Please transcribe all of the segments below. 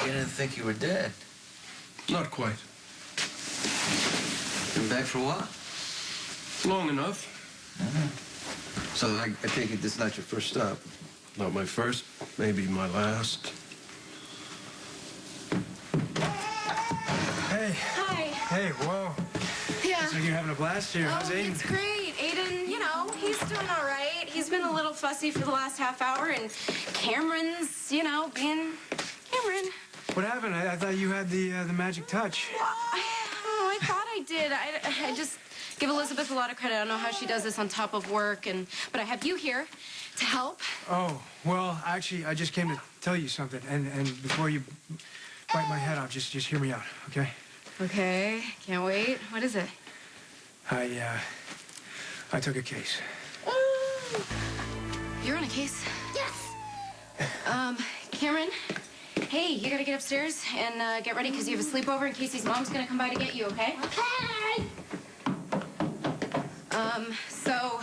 beginning to think you were dead. Not quite. Been back for a while? Long enough. So I take it this is not your first stop? Not my first, maybe my last. Hey. Hi. Hey, whoa. Yeah. Looks like you're having a blast here. How's Aiden? It's great. Aiden, you know, he's doing all right. He's been a little fussy for the last half hour, and Cameron's, you know, being Cameron. What happened? I thought you had the magic touch. I thought I did. I just give Elizabeth a lot of credit. I don't know how she does this on top of work, but I have you here to help. Oh, well, actually, I just came to tell you something, and before you bite my head off, just hear me out, okay? Okay, can't wait. What is it? I took a case. You're on a case? Yes. Cameron, hey, you gotta get upstairs and get ready because you have a sleepover and Casey's mom's gonna come by to get you, okay? Okay. So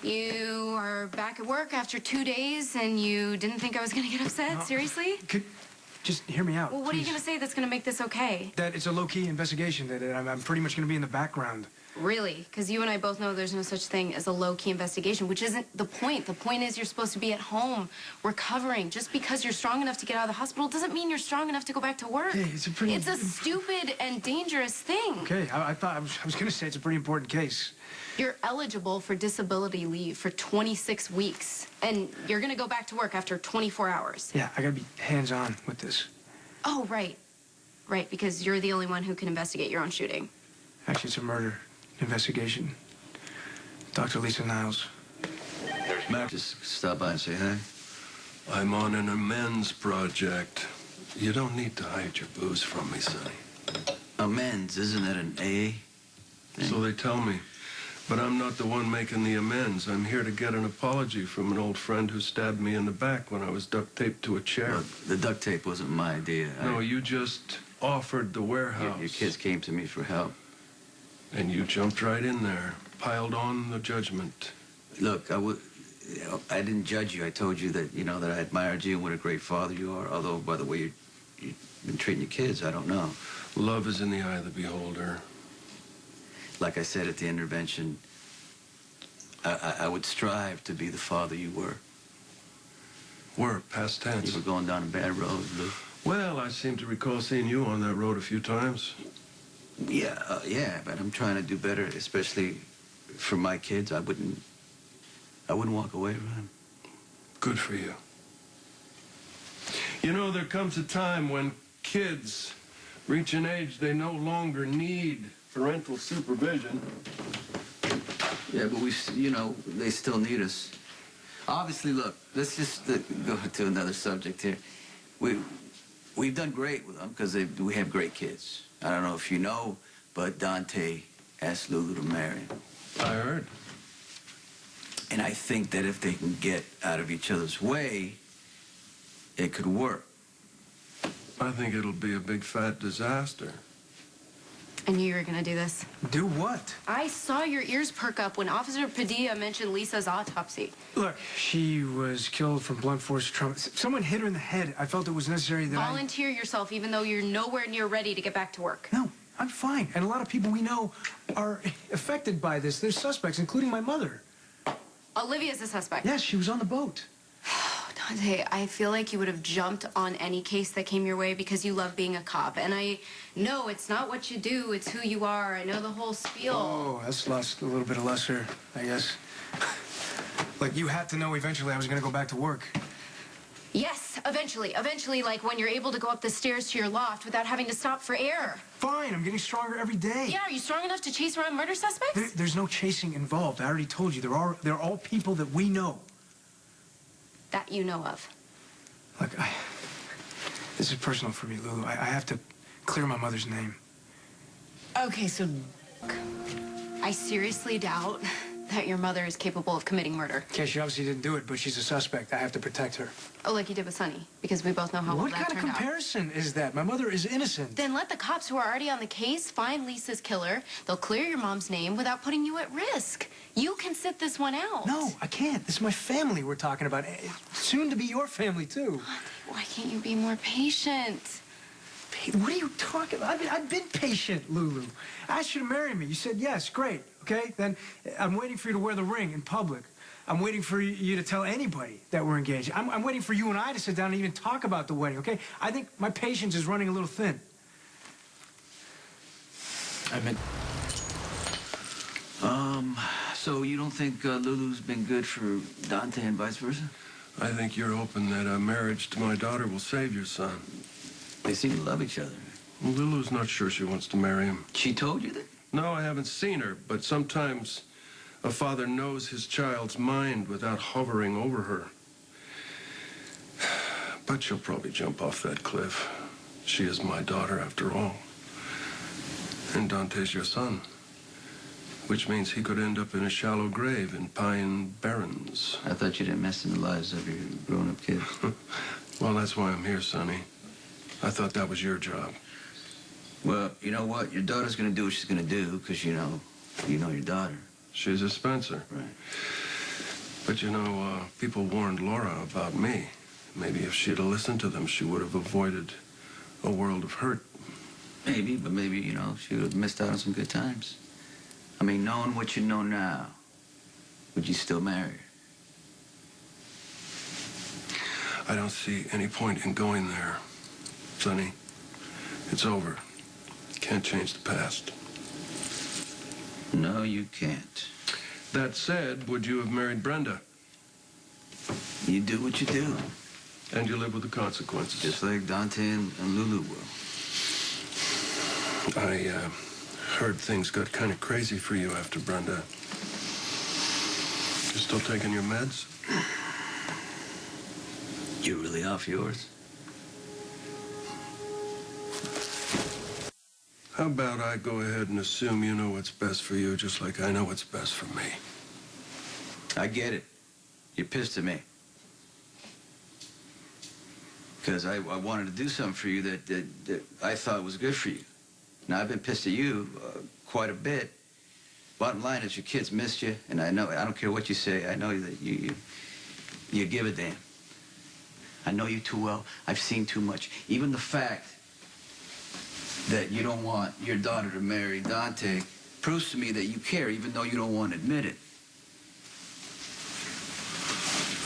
you are back at work after 2 days and you didn't think I was gonna get upset? No. Seriously? Just hear me out, Well, what are you please. gonna say that's gonna make this okay? That it's a low-key investigation, that I'm pretty much gonna be in the background. Really? Because you and I both know there's no such thing as a low-key investigation, which isn't the point. The point is you're supposed to be at home recovering. Just because you're strong enough to get out of the hospital doesn't mean you're strong enough to go back to work. Hey, it's a pretty... It's a stupid and dangerous thing. Okay, I thought I was gonna say it's a pretty important case. You're eligible for disability leave for 26 weeks, and you're gonna go back to work after 24 hours. Yeah, I gotta be hands-on with this. Oh, right. Right, because you're the only one who can investigate your own shooting. Actually, it's a murder investigation. Dr. Lisa Niles. There's Matt. Just stop by and say hi. I'm on an amends project. You don't need to hide your booze from me, Sonny. Amends, isn't that an A thing? So they tell me. But I'm not the one making the amends. I'm here to get an apology from an old friend who stabbed me in the back when I was duct taped to a chair. Look, the duct tape wasn't my idea. No, you just offered the warehouse. Your kids came to me for help. And you jumped right in there, piled on the judgment. Look, I didn't judge you. I told you that, that I admired you and what a great father you are. Although, by the way, you've been treating your kids, I don't know. Love is in the eye of the beholder. Like I said at the intervention, I would strive to be the father you were. Were, past tense. You were going down a bad road, Lou. Well, I seem to recall seeing you on that road a few times. Yeah, but I'm trying to do better, especially for my kids. I wouldn't walk away from them. Good for you. You know, there comes a time when kids reach an age they no longer need parental supervision. Yeah, but they still need us. Obviously, look, let's just go to another subject here. We've done great with them because we have great kids. I don't know if you know, but Dante asked Lulu to marry him. I heard. And I think that if they can get out of each other's way, it could work. I think it'll be a big fat disaster. I knew you were gonna do this. Do what? I saw your ears perk up when Officer Padilla mentioned Lisa's autopsy. Look, she was killed from blunt force trauma. Someone hit her in the head. I felt it was necessary that Volunteer yourself even though you're nowhere near ready to get back to work. No, I'm fine. And a lot of people we know are affected by this. There's suspects, including my mother. Olivia's a suspect. Yes, she was on the boat. Dante, I feel like you would have jumped on any case that came your way because you love being a cop. And I know it's not what you do, it's who you are. I know the whole spiel. Oh, that's lost a little bit of luster, I guess. Like, you had to know eventually I was going to go back to work. Yes, eventually. Eventually, like when you're able to go up the stairs to your loft without having to stop for air. Fine, I'm getting stronger every day. Yeah, are you strong enough to chase around murder suspects? There's no chasing involved. I already told you. They're all people that we know. That you know of. Look, this is personal for me, Lulu. I have to clear my mother's name. Okay, so I seriously doubt that your mother is capable of committing murder. Okay, she obviously didn't do it, but she's a suspect. I have to protect her. Oh, like you did with Sonny, because we both know how well What that kind of turned out. comparison is that? My mother is innocent. Then let the cops who are already on the case find Lisa's killer. They'll clear your mom's name without putting you at risk. You can sit this one out. No, I can't. This is my family we're talking about. Soon to be your family, too. Why can't you be more patient? Hey, what are you talking about? I've been patient, Lulu. I asked you to marry me. You said yes. Great. Okay? Then I'm waiting for you to wear the ring in public. I'm waiting for you to tell anybody that we're engaged. I'm waiting for you and I to sit down and even talk about the wedding, okay? I think my patience is running a little thin. So you don't think Lulu's been good for Dante and vice versa? I think you're hoping that a marriage to my daughter will save your son. They seem to love each other. Well, Lulu's not sure she wants to marry him. She told you that? No, I haven't seen her, but sometimes a father knows his child's mind without hovering over her. But she'll probably jump off that cliff. She is my daughter, after all. And Dante's your son. Which means he could end up in a shallow grave in Pine Barrens. I thought you didn't mess in the lives of your grown-up kids. Well, that's why I'm here, Sonny. I thought that was your job. Well, you know what? Your daughter's gonna do what she's gonna do, because you know your daughter. She's a Spencer. Right. But people warned Laura about me. Maybe if she'd have listened to them, she would have avoided a world of hurt. Maybe, but maybe, she would have missed out on some good times. I mean, knowing what you know now, would you still marry her? I don't see any point in going there, Sonny. It's over. Can't change the past. No, you can't. That said, would you have married Brenda? You do what you do, And you live with the consequences. just like Dante and Lulu will. I heard things got kind of crazy for you after Brenda. You still taking your meds? You're really off yours? How about I go ahead and assume you know what's best for you, just like I know what's best for me? I get it. You're pissed at me. Because I wanted to do something for you that I thought was good for you. Now, I've been pissed at you quite a bit. Bottom line is your kids missed you, and I don't care what you say, I know that you give a damn. I know you too well. I've seen too much. Even the fact that you don't want your daughter to marry Dante proves to me that you care, even though you don't want to admit it.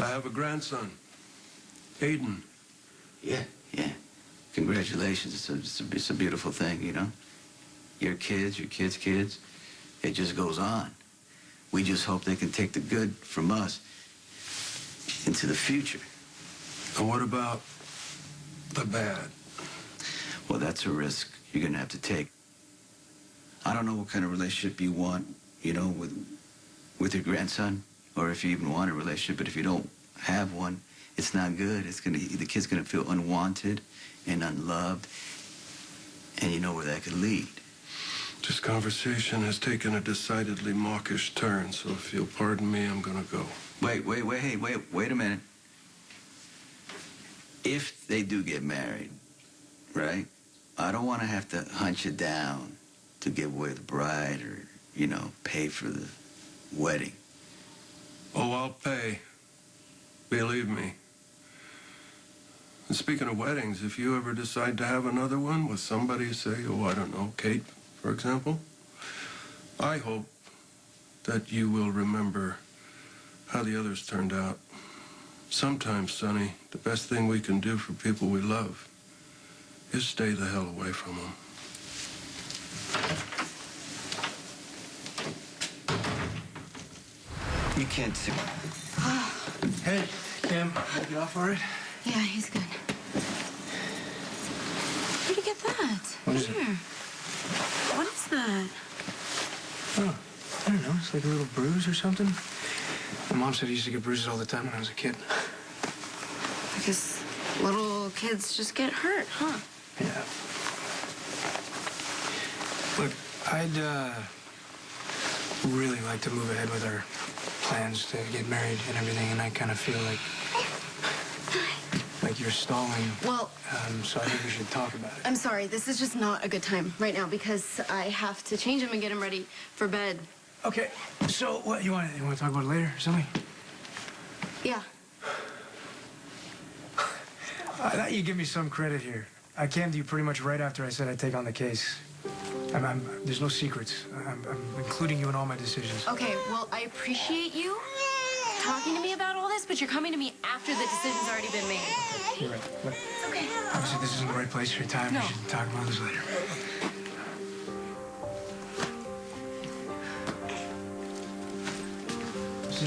I have a grandson, Aiden. Yeah. Congratulations. It's a beautiful thing, Your kids, kids. It just goes on. We just hope they can take the good from us into the future. And what about the bad? Well, that's a risk you're going to have to take. I don't know what kind of relationship you want, with your grandson, or if you even want a relationship, but if you don't have one, it's not good. The kid's going to feel unwanted and unloved, and you know where that could lead. This conversation has taken a decidedly mawkish turn, so if you'll pardon me, I'm gonna go. Wait a minute. If they do get married, right, I don't want to have to hunt you down to give away the bride or, pay for the wedding. Oh, I'll pay. Believe me. And speaking of weddings, if you ever decide to have another one with somebody, say, I don't know, Kate, for example, I hope that you will remember how the others turned out. Sometimes, Sonny, the best thing we can do for people we love is stay the hell away from them. You can't see. Hey, Cam, did you get off all right? Yeah, he's good. Where'd you get that? What is it? Here. What is that? Oh, I don't know. It's like a little bruise or something. My mom said he used to get bruises all the time when I was a kid. I guess little kids just get hurt, huh? Yeah. Look, I'd really like to move ahead with our plans to get married and everything, and I kind of feel like you're stalling. Well, so I think we should talk about it. I'm sorry. This is just not a good time right now because I have to change him and get him ready for bed. Okay, so what you want to talk about it later, Sonny? Yeah. I thought you'd give me some credit here. I came to you pretty much right after I said I'd take on the case. There's no secrets. I'm including you in all my decisions. Okay, well, I appreciate you talking to me about all this, but you're coming to me after the decision's already been made. You're right. But It's okay. obviously, this isn't the right place or time. No. We should talk about this later.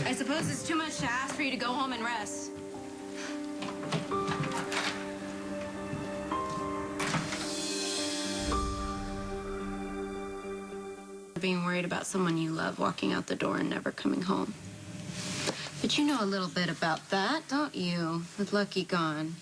I suppose it's too much to ask for you to go home and rest. Being worried about someone you love walking out the door and never coming home. But you know a little bit about that, don't you? With Lucky gone.